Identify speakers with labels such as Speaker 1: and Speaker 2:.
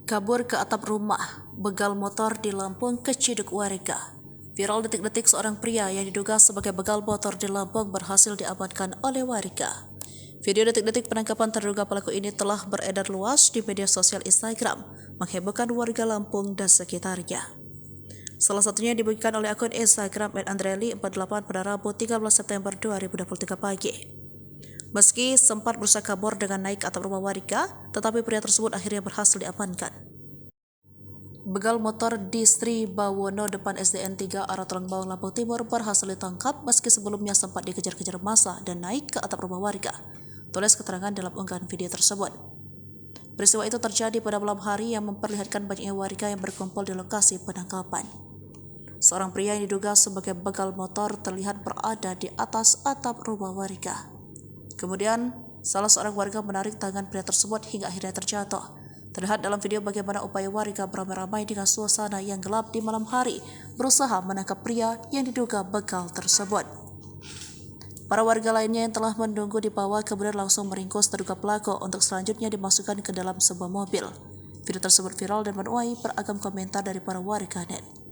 Speaker 1: Kabur ke atap rumah, begal motor di Lampung keciduk warga. Viral detik-detik seorang pria yang diduga sebagai begal motor di Lampung berhasil diamankan oleh warga. Video detik-detik penangkapan terduga pelaku ini telah beredar luas di media sosial Instagram, menghebohkan warga Lampung dan sekitarnya. Salah satunya dibagikan oleh akun Instagram @andreli48 pada Rabu 13 September 2023 pagi. Meski sempat berusaha kabur dengan naik ke atap rumah warga, tetapi pria tersebut akhirnya berhasil diamankan. Begal motor di Sri Bawono depan SDN 3 arah Bawang Lampung Timur berhasil ditangkap meski sebelumnya sempat dikejar-kejar massa dan naik ke atap rumah warga. Tulis keterangan dalam unggahan video tersebut. Peristiwa itu terjadi pada malam hari yang memperlihatkan banyaknya warga yang berkumpul di lokasi penangkapan. Seorang pria yang diduga sebagai begal motor terlihat berada di atas atap rumah warga. Kemudian, salah seorang warga menarik tangan pria tersebut hingga akhirnya terjatuh. Terlihat dalam video bagaimana upaya warga beramai-ramai dengan suasana yang gelap di malam hari berusaha menangkap pria yang diduga begal tersebut. Para warga lainnya yang telah menunggu di bawah kemudian langsung meringkus terduga pelaku untuk selanjutnya dimasukkan ke dalam sebuah mobil. Video tersebut viral dan menuai beragam komentar dari para warganet.